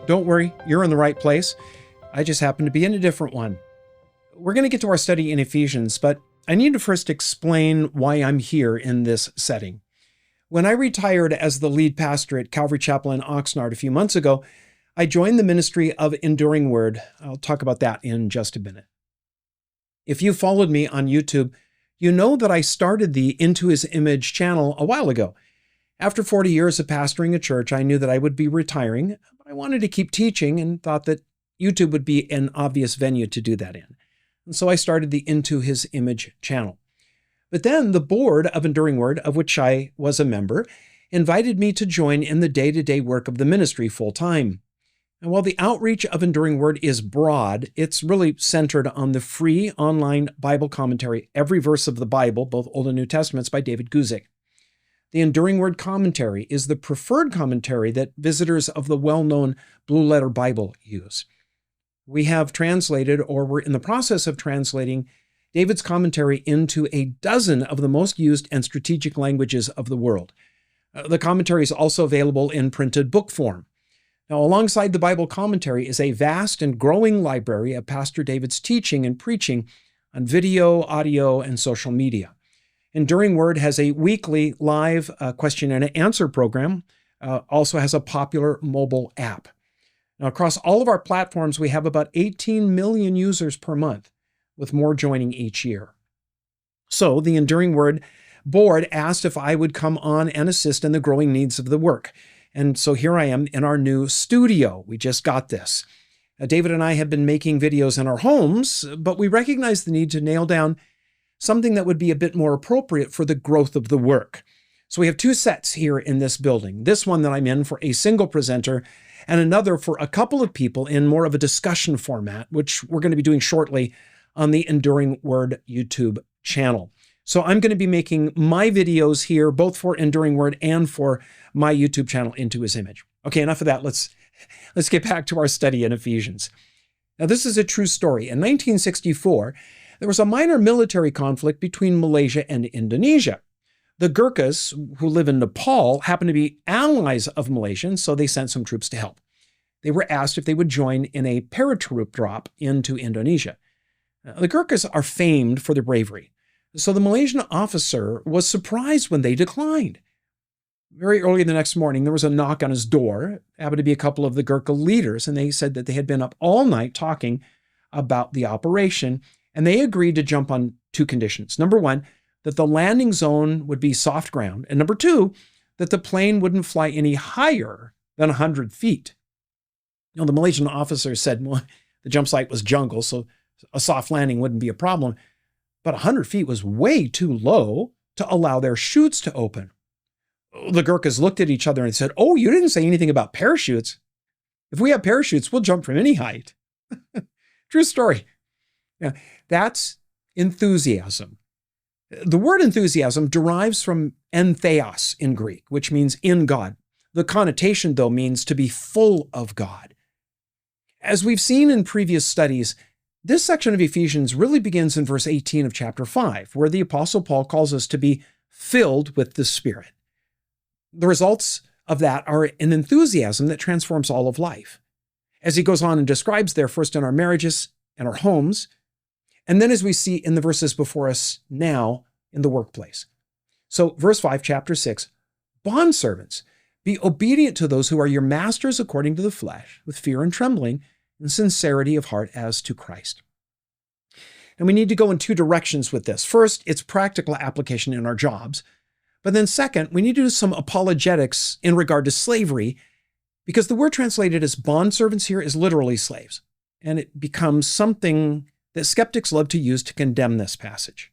Don't worry, you're in the right place. I just happen to be in a different one. We're going to get to our study in Ephesians, but I need to first explain why I'm here in this setting. When I retired as the lead pastor at Calvary Chapel in Oxnard a few months ago, I joined the ministry of Enduring Word. I'll talk about that in just a minute. If you followed me on YouTube, you know that I started the Into His Image channel a while ago. After 40 years of pastoring a church, I knew that I would be retiring, but I wanted to keep teaching and thought that YouTube would be an obvious venue to do that in. And so I started the Into His Image channel. But then the board of Enduring Word, of which I was a member, invited me to join in the day-to-day work of the ministry full-time. And while the outreach of Enduring Word is broad, it's really centered on the free online Bible commentary, Every Verse of the Bible, both Old and New Testaments, by David Guzik. The Enduring Word commentary is the preferred commentary that visitors of the well-known Blue Letter Bible use. We have translated, or we're in the process of translating, David's commentary into a dozen of the most used and strategic languages of the world. The commentary is also available in printed book form. Now, alongside the Bible commentary is a vast and growing library of Pastor David's teaching and preaching on video, audio, and social media. Enduring Word has a weekly live question and answer program, also has a popular mobile app. Now, across all of our platforms, we have about 18 million users per month, with more joining each year. So the Enduring Word board asked if I would come on and assist in the growing needs of the work. And so here I am in our new studio. We just got this. David and I have been making videos in our homes, but we recognize the need to nail down something that would be a bit more appropriate for the growth of the work. So we have two sets here in this building. This one that I'm in for a single presenter and another for a couple of people in more of a discussion format, which we're going to be doing shortly on the Enduring Word YouTube channel. So I'm going to be making my videos here, both for Enduring Word and for my YouTube channel, Into His Image. Okay, enough of that. Let's get back to our study in Ephesians. Now, this is a true story. In 1964, there was a minor military conflict between Malaysia and Indonesia. The Gurkhas, who live in Nepal, happened to be allies of Malaysians, so they sent some troops to help. They were asked if they would join in a paratroop drop into Indonesia. The Gurkhas are famed for their bravery, so the Malaysian officer was surprised when they declined. Very early the next morning, there was a knock on his door. It happened to be a couple of the Gurkha leaders, and they said that they had been up all night talking about the operation, and they agreed to jump on two conditions. Number one, that the landing zone would be soft ground, and number two, that the plane wouldn't fly any higher than 100 feet. You know, the Malaysian officer said, well, the jump site was jungle, so a soft landing wouldn't be a problem, but 100 feet was way too low to allow their chutes to open. The Gurkhas looked at each other and said, oh, you didn't say anything about parachutes. If we have parachutes, we'll jump from any height. True story. Yeah, that's enthusiasm. The word enthusiasm derives from entheos in Greek, which means in God. The connotation, though, means to be full of God. As we've seen in previous studies, this section of Ephesians really begins in verse 18 of chapter 5, where the Apostle Paul calls us to be filled with the Spirit. The results of that are an enthusiasm that transforms all of life. As he goes on and describes there, first in our marriages and our homes, and then as we see in the verses before us now in the workplace. So verse 5, chapter 6, bondservants, be obedient to those who are your masters according to the flesh, with fear and trembling, and sincerity of heart as to Christ. And we need to go in two directions with this. First, it's practical application in our jobs. But then second, we need to do some apologetics in regard to slavery, because the word translated as bondservants here is literally slaves. And it becomes something that skeptics love to use to condemn this passage.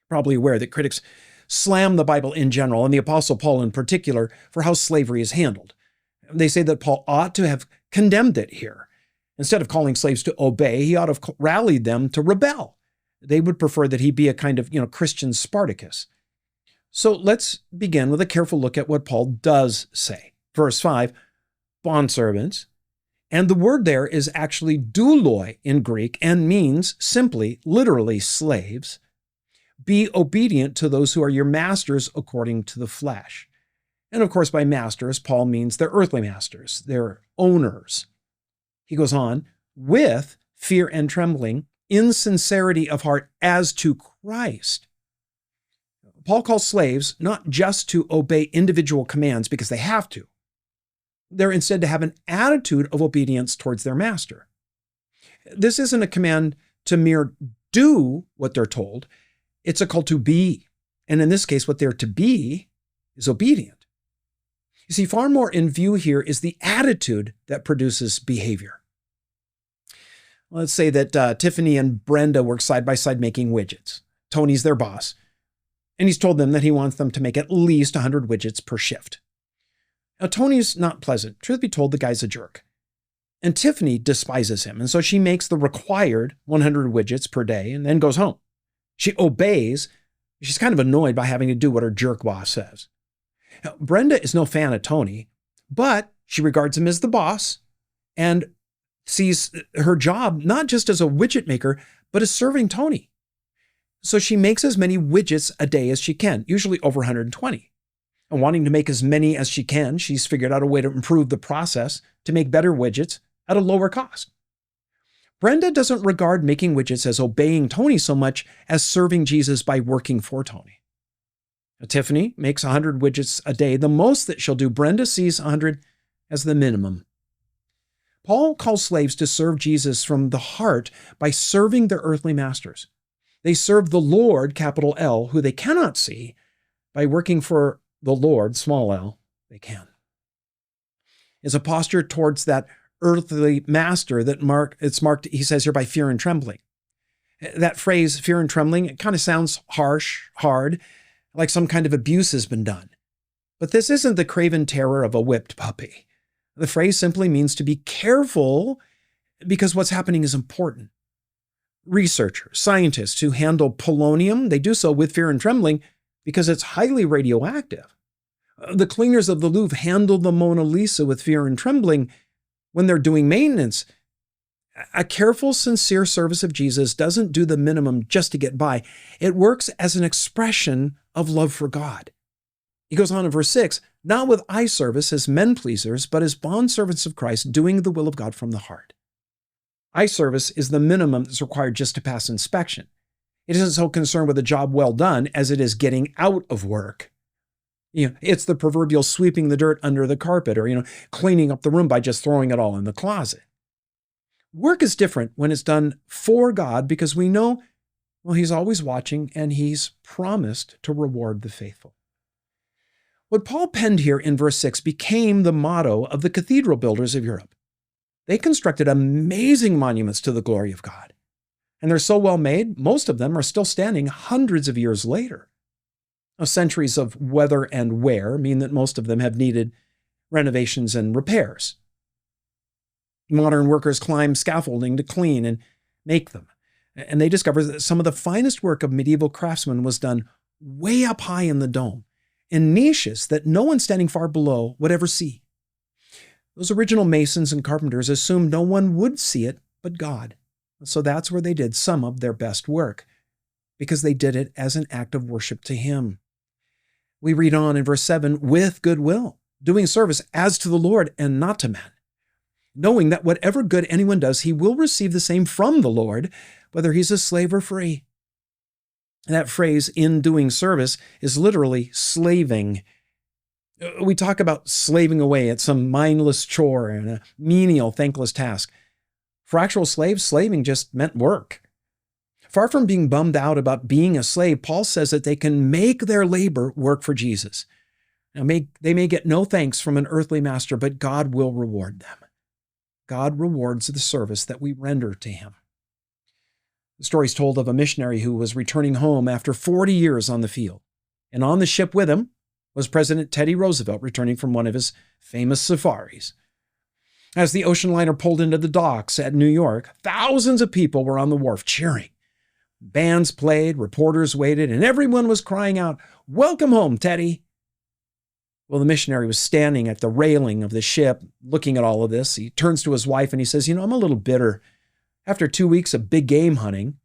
Probably aware that critics slam the Bible in general, and the Apostle Paul in particular, for how slavery is handled. They say that Paul ought to have condemned it here. Instead of calling slaves to obey, he ought to have rallied them to rebel. They would prefer that he be a kind of, Christian Spartacus. So let's begin with a careful look at what Paul does say. Verse 5, bondservants, and the word there is actually douloi in Greek and means simply, literally, slaves. Be obedient to those who are your masters according to the flesh. And of course, by masters, Paul means their earthly masters, their owners. He goes on, with fear and trembling, in sincerity of heart as to Christ. Paul calls slaves not just to obey individual commands because they have to. They're instead to have an attitude of obedience towards their master. This isn't a command to mere do what they're told. It's a call to be. And in this case, what they're to be is obedient. You see, far more in view here is the attitude that produces behavior. Let's say that Tiffany and Brenda work side by side making widgets. Tony's their boss, and he's told them that he wants them to make at least 100 widgets per shift. Now, Tony's not pleasant. Truth be told, the guy's a jerk. And Tiffany despises him, and so she makes the required 100 widgets per day and then goes home. She obeys. She's kind of annoyed by having to do what her jerk boss says. Now, Brenda is no fan of Tony, but she regards him as the boss and sees her job not just as a widget maker, but as serving Tony. So she makes as many widgets a day as she can, usually over 120. And wanting to make as many as she can, she's figured out a way to improve the process to make better widgets at a lower cost. Brenda doesn't regard making widgets as obeying Tony so much as serving Jesus by working for Tony. Now, Tiffany makes 100 widgets a day, the most that she'll do. Brenda sees 100 as the minimum. Paul calls slaves to serve Jesus from the heart by serving their earthly masters. They serve the Lord, capital L, who they cannot see. By working for the Lord, small l, they can. It's a posture towards that earthly master that it's marked, he says here, by fear and trembling. That phrase, fear and trembling, it kind of sounds harsh, hard, like some kind of abuse has been done. But this isn't the craven terror of a whipped puppy. The phrase simply means to be careful because what's happening is important. Researchers, scientists who handle polonium, they do so with fear and trembling because it's highly radioactive. The cleaners of the Louvre handle the Mona Lisa with fear and trembling when they're doing maintenance. A careful, sincere service of Jesus doesn't do the minimum just to get by. It works as an expression of love for God. He goes on in verse 6, not with eye service as men pleasers, but as bondservants of Christ, doing the will of God from the heart. Eye service is the minimum that's required just to pass inspection. It isn't so concerned with a job well done as it is getting out of work. It's the proverbial sweeping the dirt under the carpet or, cleaning up the room by just throwing it all in the closet. Work is different when it's done for God because we know, he's always watching and he's promised to reward the faithful. What Paul penned here in verse 6 became the motto of the cathedral builders of Europe. They constructed amazing monuments to the glory of God. And they're so well made, most of them are still standing hundreds of years later. Now, centuries of weather and wear mean that most of them have needed renovations and repairs. Modern workers climb scaffolding to clean and make them. And they discover that some of the finest work of medieval craftsmen was done way up high in the dome, in niches that no one standing far below would ever see. Those original masons and carpenters assumed no one would see it but God. So that's where they did some of their best work, because they did it as an act of worship to Him. We read on in verse 7, with goodwill, doing service as to the Lord and not to men, knowing that whatever good anyone does, he will receive the same from the Lord, whether he's a slave or free. And that phrase, in doing service, is literally slaving. We talk about slaving away at some mindless chore and a menial, thankless task. For actual slaves, slaving just meant work. Far from being bummed out about being a slave, Paul says that they can make their labor work for Jesus. Now, they may get no thanks from an earthly master, but God will reward them. God rewards the service that we render to Him. The story is told of a missionary who was returning home after 40 years on the field. And on the ship with him was President Teddy Roosevelt returning from one of his famous safaris. As the ocean liner pulled into the docks at New York, thousands of people were on the wharf cheering. Bands played, reporters waited, and everyone was crying out, "Welcome home, Teddy." Well, the missionary was standing at the railing of the ship looking at all of this. He turns to his wife and he says, I'm a little bitter. After 2 weeks of big game hunting,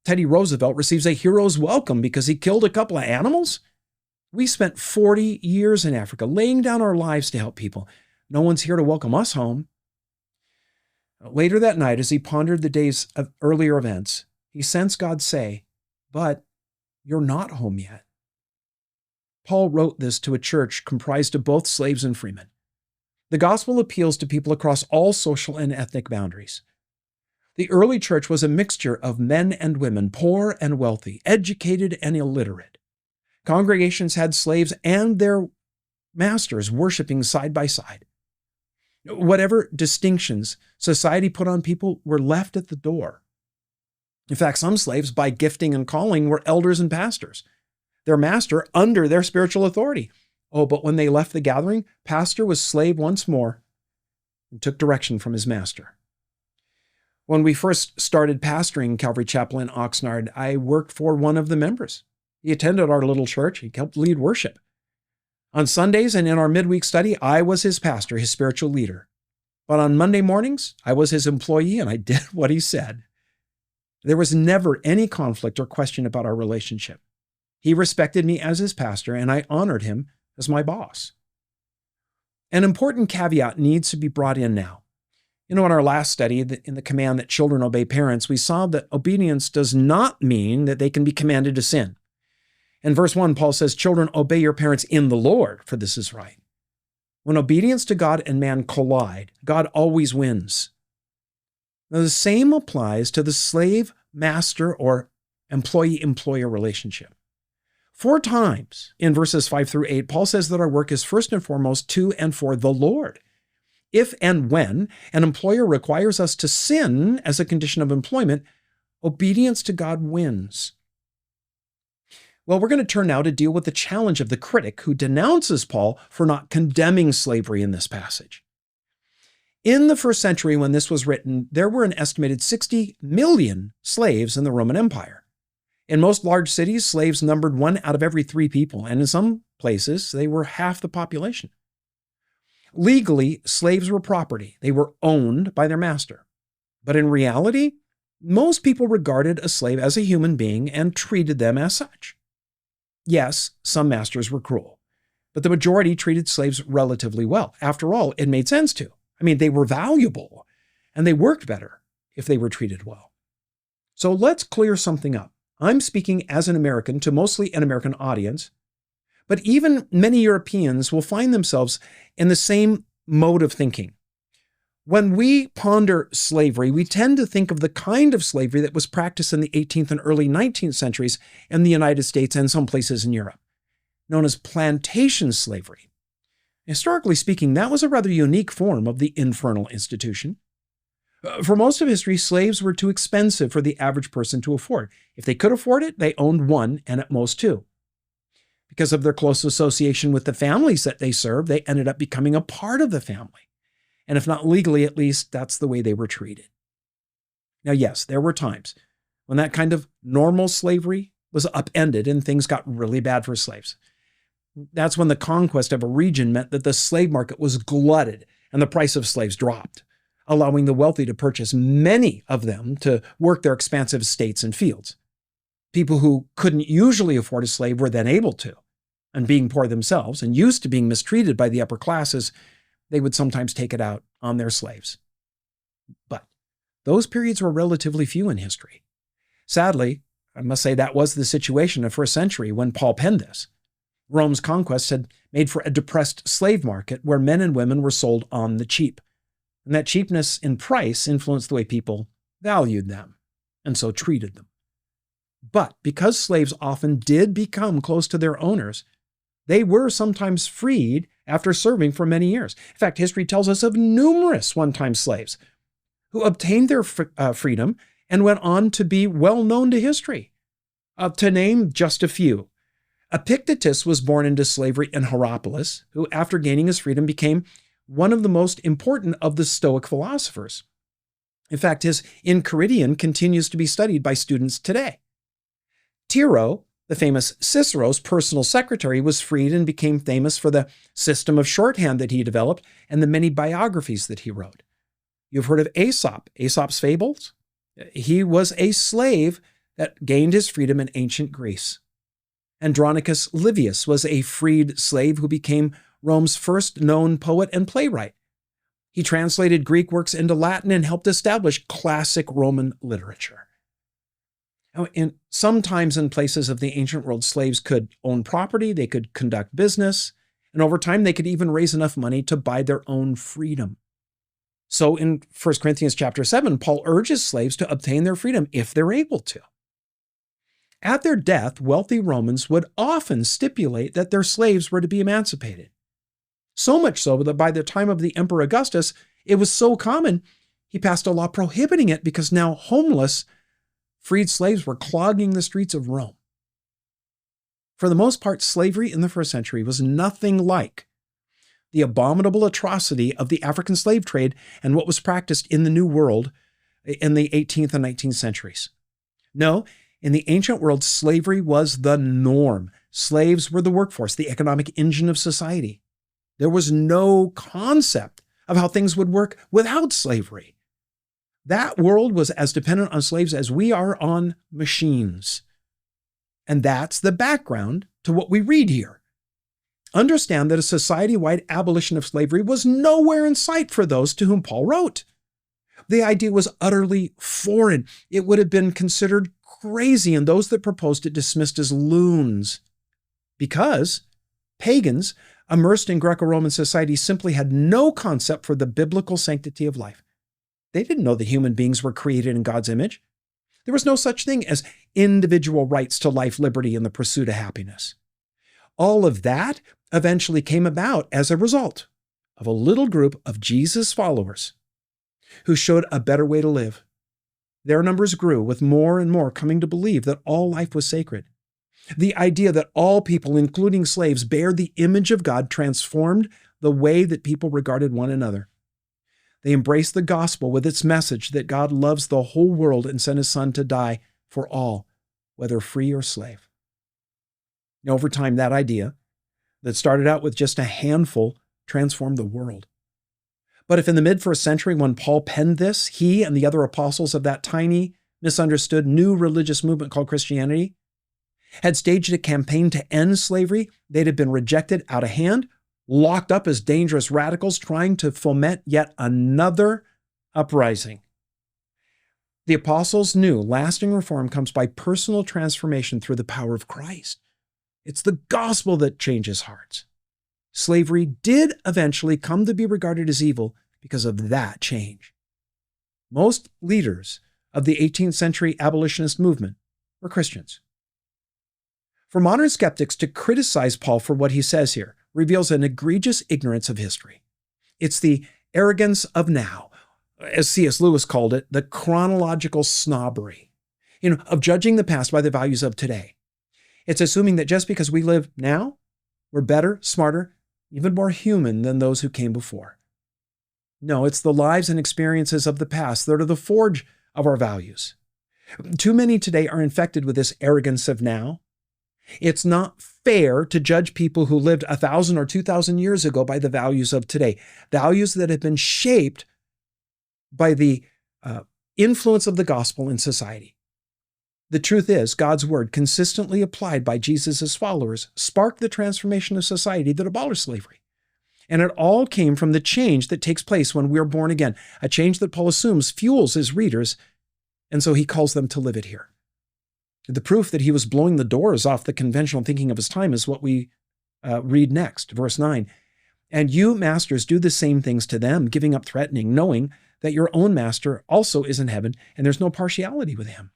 Teddy Roosevelt receives a hero's welcome because he killed a couple of animals? We spent 40 years in Africa, laying down our lives to help people. No one's here to welcome us home. Later that night, as he pondered the day's earlier events, he sensed God say, "But you're not home yet." Paul wrote this to a church comprised of both slaves and freemen. The gospel appeals to people across all social and ethnic boundaries. The early church was a mixture of men and women, poor and wealthy, educated and illiterate. Congregations had slaves and their masters worshiping side by side. Whatever distinctions society put on people were left at the door. In fact, some slaves, by gifting and calling, were elders and pastors, their master under their spiritual authority. Oh, but when they left the gathering, pastor was slave once more and took direction from his master. When we first started pastoring Calvary Chapel in Oxnard, I worked for one of the members. He attended our little church. He helped lead worship. On Sundays and in our midweek study, I was his pastor, his spiritual leader. But on Monday mornings, I was his employee and I did what he said. There was never any conflict or question about our relationship. He respected me as his pastor and I honored him as my boss. An important caveat needs to be brought in now. In our last study, in the command that children obey parents, we saw that obedience does not mean that they can be commanded to sin. In verse 1, Paul says, "Children, obey your parents in the Lord, for this is right." When obedience to God and man collide, God always wins. Now, the same applies to the slave-master or employee-employer relationship. 4 times in verses 5 through 8, Paul says that our work is first and foremost to and for the Lord. If and when an employer requires us to sin as a condition of employment, obedience to God wins. Well, we're going to turn now to deal with the challenge of the critic who denounces Paul for not condemning slavery in this passage. In the first century, when this was written, there were an estimated 60 million slaves in the Roman Empire. In most large cities, slaves numbered 1 out of every 3 people, and in some places, they were half the population. Legally, slaves were property. They were owned by their master. But in reality, most people regarded a slave as a human being and treated them as such. Yes, some masters were cruel, but the majority treated slaves relatively well. After all, it made sense to. They were valuable, and they worked better if they were treated well. So let's clear something up. I'm speaking as an American to mostly an American audience, but even many Europeans will find themselves in the same mode of thinking. When we ponder slavery, we tend to think of the kind of slavery that was practiced in the 18th and early 19th centuries in the United States and some places in Europe, known as plantation slavery. Historically speaking, that was a rather unique form of the infernal institution. For most of history, slaves were too expensive for the average person to afford. If they could afford it, they owned 1 and at most 2. Because of their close association with the families that they served, they ended up becoming a part of the family. And if not legally, at least that's the way they were treated. Now, yes, there were times when that kind of normal slavery was upended and things got really bad for slaves. That's when the conquest of a region meant that the slave market was glutted and the price of slaves dropped, allowing the wealthy to purchase many of them to work their expansive estates and fields. People who couldn't usually afford a slave were then able to, and being poor themselves and used to being mistreated by the upper classes, they would sometimes take it out on their slaves. But those periods were relatively few in history. Sadly, I must say that was the situation of the first century when Paul penned this. Rome's conquest had made for a depressed slave market where men and women were sold on the cheap. And that cheapness in price influenced the way people valued them and so treated them. But because slaves often did become close to their owners, they were sometimes freed after serving for many years. In fact, history tells us of numerous one-time slaves who obtained their freedom and went on to be well known to history. To name just a few, Epictetus was born into slavery in Hierapolis, who after gaining his freedom became one of the most important of the Stoic philosophers. In fact, his Enchiridion continues to be studied by students today. Tiro, the famous Cicero's personal secretary, was freed and became famous for the system of shorthand that he developed and the many biographies that he wrote. You've heard of Aesop, Aesop's fables? He was a slave that gained his freedom in ancient Greece. Andronicus Livius was a freed slave who became Rome's first known poet and playwright. He translated Greek works into Latin and helped establish classic Roman literature. Sometimes in places of the ancient world, slaves could own property, they could conduct business, and over time they could even raise enough money to buy their own freedom. So in 1 Corinthians chapter 7, Paul urges slaves to obtain their freedom if they're able to. At their death, wealthy Romans would often stipulate that their slaves were to be emancipated. So much so that by the time of the Emperor Augustus, it was so common, he passed a law prohibiting it because now homeless, freed slaves were clogging the streets of Rome. For the most part, slavery in the first century was nothing like the abominable atrocity of the African slave trade and what was practiced in the New World in the 18th and 19th centuries. No, in the ancient world, slavery was the norm. Slaves were the workforce, the economic engine of society. There was no concept of how things would work without slavery. That world was as dependent on slaves as we are on machines. And that's the background to what we read here. Understand that a society-wide abolition of slavery was nowhere in sight for those to whom Paul wrote. The idea was utterly foreign. It would have been considered crazy, and those that proposed it dismissed as loons. Because pagans immersed in Greco-Roman society simply had no concept for the biblical sanctity of life. They didn't know that human beings were created in God's image. There was no such thing as individual rights to life, liberty, and the pursuit of happiness. All of that eventually came about as a result of a little group of Jesus followers who showed a better way to live. Their numbers grew, with more and more coming to believe that all life was sacred. The idea that all people, including slaves, bear the image of God transformed the way that people regarded one another. They embraced the gospel with its message that God loves the whole world and sent his son to die for all, whether free or slave. Now, over time, that idea that started out with just a handful transformed the world. But if in the mid-first century, when Paul penned this, he and the other apostles of that tiny, misunderstood, new religious movement called Christianity had staged a campaign to end slavery, they'd have been rejected out of hand, locked up as dangerous radicals trying to foment yet another uprising. The apostles knew lasting reform comes by personal transformation through the power of Christ. It's the gospel that changes hearts. Slavery did eventually come to be regarded as evil because of that change. Most leaders of the 18th century abolitionist movement were Christians. For modern skeptics to criticize Paul for what he says here reveals an egregious ignorance of history. It's the arrogance of now, as C.S. Lewis called it, the chronological snobbery, of judging the past by the values of today. It's assuming that just because we live now, we're better, smarter, even more human than those who came before. No, it's the lives and experiences of the past that are the forge of our values. Too many today are infected with this arrogance of now. It's not fair to judge people who lived 1,000 or 2,000 years ago by the values of today, values that have been shaped by the influence of the gospel in society. The truth is, God's word, consistently applied by Jesus' followers, sparked the transformation of society that abolished slavery. And it all came from the change that takes place when we're born again, a change that Paul assumes fuels his readers, and so he calls them to live it here. The proof that he was blowing the doors off the conventional thinking of his time is what we read next, verse 9. And you, masters, do the same things to them, giving up threatening, knowing that your own master also is in heaven, and there's no partiality with him.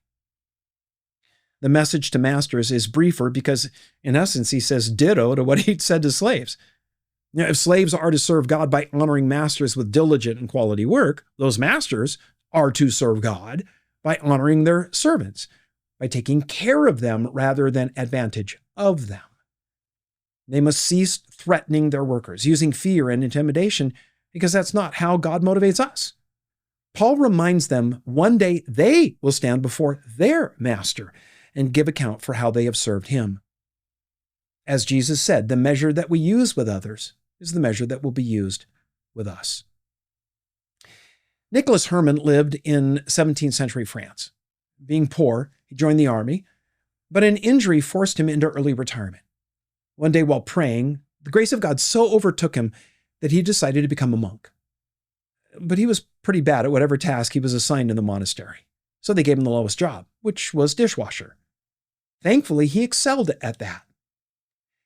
The message to masters is briefer because, in essence, he says ditto to what he'd said to slaves. Now, if slaves are to serve God by honoring masters with diligent and quality work, those masters are to serve God by honoring their servants, by taking care of them rather than advantage of them. They must cease threatening their workers, using fear and intimidation, because that's not how God motivates us. Paul reminds them one day they will stand before their master and give account for how they have served him. As Jesus said, the measure that we use with others is the measure that will be used with us. Nicholas Herman lived in 17th century France. Being poor, he joined the army, But an injury forced him into early retirement. One day while praying, the grace of God so overtook him that he decided to become a monk. But he was pretty bad at whatever task he was assigned in the monastery, so they gave him the lowest job, which was dishwasher. Thankfully, he excelled at that.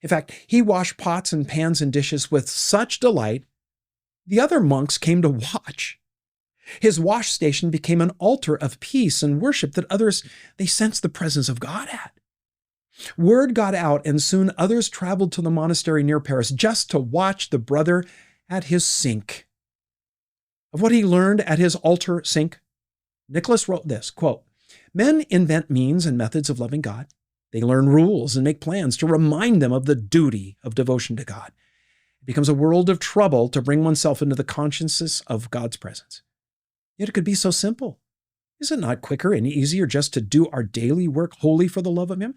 In fact, he washed pots and pans and dishes with such delight, the other monks came to watch. His wash station became an altar of peace and worship that others, they sensed the presence of God at. Word got out, and soon others traveled to the monastery near Paris just to watch the brother at his sink. Of what he learned at his altar sink, Nicholas wrote this, quote, "Men invent means and methods of loving God. They learn rules and make plans to remind them of the duty of devotion to God. It becomes a world of trouble to bring oneself into the consciousness of God's presence. Yet it could be so simple. Is it not quicker and easier just to do our daily work wholly for the love of Him?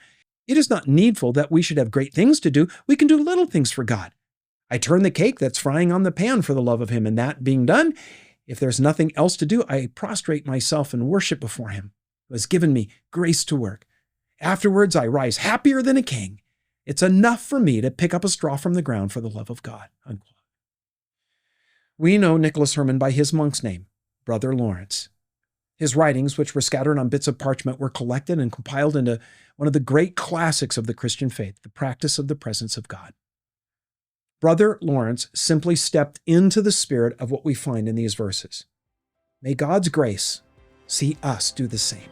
It is not needful that we should have great things to do. We can do little things for God. I turn the cake that's frying on the pan for the love of Him, and that being done, if there's nothing else to do, I prostrate myself and worship before Him, who has given me grace to work. Afterwards, I rise happier than a king. It's enough for me to pick up a straw from the ground for the love of God." Unquote. We know Nicholas Herman by his monk's name, Brother Lawrence. His writings, which were scattered on bits of parchment, were collected and compiled into one of the great classics of the Christian faith, The Practice of the Presence of God. Brother Lawrence simply stepped into the spirit of what we find in these verses. May God's grace see us do the same.